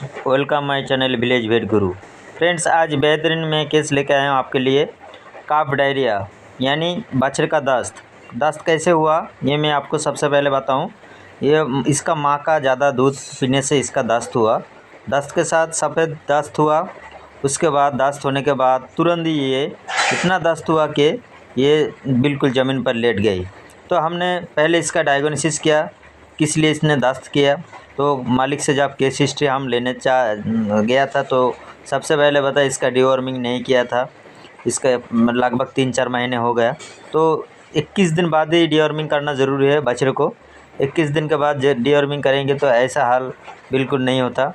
Welcome my channel village vet Guru. Friends, आज बेहतरीन मैं केस लेके आया हूँ आपके लिए। काफ डायरिया यानी बछड़े का दस्त कैसे हुआ ये मैं आपको सबसे पहले बताऊँ। ये इसका माँ का ज़्यादा दूध पीने से इसका दस्त हुआ। दस्त के साथ सफ़ेद दस्त हुआ। उसके बाद दस्त होने के बाद तुरंत ही ये इतना दस्त हुआ कि ये बिल्कुल ज़मीन पर लेट गई। तो हमने पहले इसका डायग्नोसिस किया किस लिए इसने दस्त किया। तो मालिक से जब केस हिस्ट्री हम लेने गया था तो सबसे पहले बता इसका डिवॉर्मिंग नहीं किया था। इसका लगभग 3-4 महीने हो गया। तो 21 दिन बाद ही डिवॉर्मिंग करना ज़रूरी है बछड़े को। 21 दिन के बाद डिवॉर्मिंग करेंगे तो ऐसा हाल बिल्कुल नहीं होता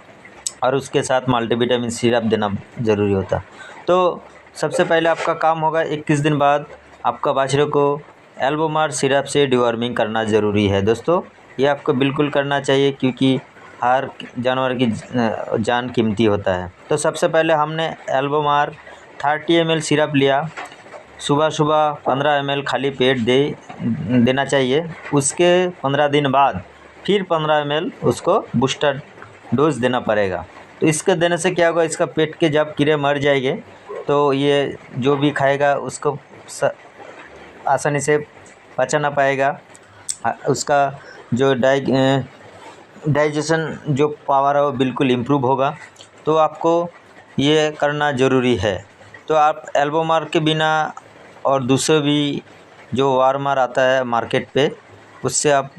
और उसके साथ मल्टीविटामिन सिरप देना ज़रूरी होता। तो सबसे पहले आपका काम होगा 21 दिन बाद आपका बछड़े को एल्बोमार सिरप से डिवॉर्मिंग करना ज़रूरी है। दोस्तों, ये आपको बिल्कुल करना चाहिए क्योंकि हर जानवर की जान कीमती होता है। तो सबसे पहले हमने एल्बोमार 30 ml सिरप लिया। सुबह सुबह 15 ml खाली पेट देना चाहिए। उसके 15 दिन बाद फिर 15 ml उसको बूस्टर डोज देना पड़ेगा। तो इसके देने से क्या होगा, इसका पेट के जब कीड़े मर जाएंगे तो ये जो भी खाएगा उसको आसानी से पचा ना पाएगा। उसका जो डाइजेशन जो पावर है वो बिल्कुल इम्प्रूव होगा। तो आपको ये करना ज़रूरी है। तो आप एल्बोमार के बिना और दूसरे भी जो वार्मर आता है मार्केट पे उससे आप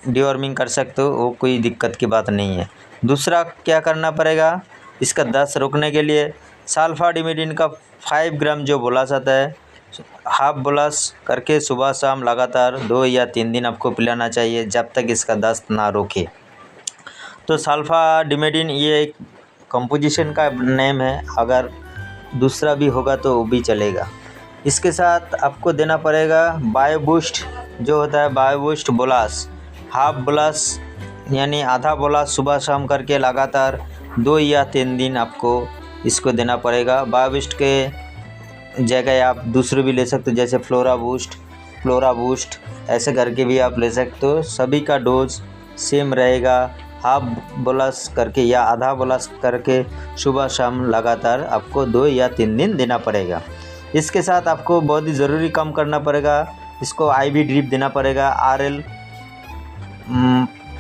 डिवॉर्मिंग कर सकते हो, वो कोई दिक्कत की बात नहीं है। दूसरा क्या करना पड़ेगा, इसका दस्त रोकने के लिए सल्फाडिमिडीन का 5 ग्राम जो बोलास आता है हाफ बोलास करके सुबह शाम लगातार 2 या 3 दिन आपको पिलाना चाहिए जब तक इसका दस्त ना रोके। तो सल्फाडिमिडीन ये एक कंपोजिशन का नेम है, अगर दूसरा भी होगा तो वो भी चलेगा। इसके साथ आपको देना पड़ेगा बायोबूस्ट जो होता है, बायोबूस्ट बोलास हाफ बोलास यानी आधा बोलास सुबह शाम करके लगातार 2 या 3 दिन आपको इसको देना पड़ेगा। बायोबूस्ट के जगह आप दूसरे भी ले सकते हो, जैसे फ्लोरा बूस्ट ऐसे करके भी आप ले सकते हो। सभी का डोज सेम रहेगा, हाफ बोलास करके या आधा बोलास करके सुबह शाम लगातार आपको 2 या 3 दिन देना पड़ेगा। इसके साथ आपको बहुत ही ज़रूरी काम करना पड़ेगा, इसको आईवी ड्रिप देना पड़ेगा। RL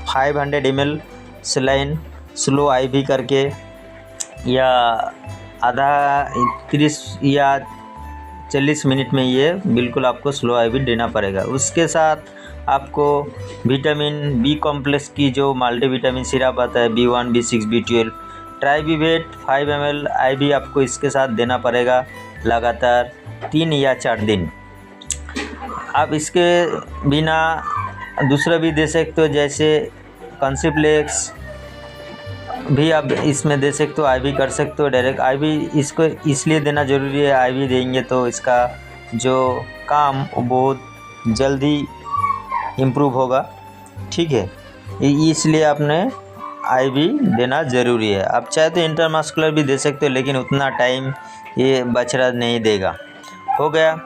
500 ml saline slow IV करके या आधा 30 या 40 मिनट में ये बिल्कुल आपको स्लो आईवी देना पड़ेगा। उसके साथ आपको विटामिन बी कॉम्प्लेक्स की जो मल्टीविटामिन सिरप आता है B1 B6 B12 ट्राइविवेट 5 ml ivy आपको इसके साथ देना पड़ेगा लगातार 3 या 4 दिन। आप इसके बिना दूसरा भी दे सकते हो, जैसे कंसिप्लेक्स भी आप इसमें दे सकते हो, आईवी कर सकते हो डायरेक्ट। आईवी इसको इसलिए देना ज़रूरी है, आईवी देंगे तो इसका जो काम बहुत जल्दी इम्प्रूव होगा, ठीक है। इसलिए आपने आईवी देना ज़रूरी है। आप चाहे तो इंटरमस्कुलर भी दे सकते हो, लेकिन उतना टाइम ये बछड़ा नहीं देगा। हो गया।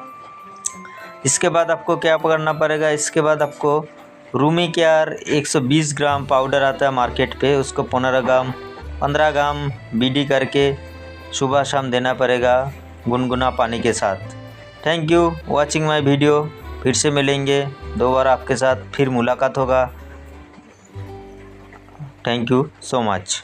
इसके बाद आपको क्या करना पड़ेगा, इसके बाद आपको रूमी केयर 120 ग्राम पाउडर आता है मार्केट पे, उसको 15 ग्राम बीडी करके सुबह शाम देना पड़ेगा गुनगुना पानी के साथ। Thank you watching my video. फिर से मिलेंगे दोबारा आपके साथ, फिर मुलाकात होगा। Thank you so much.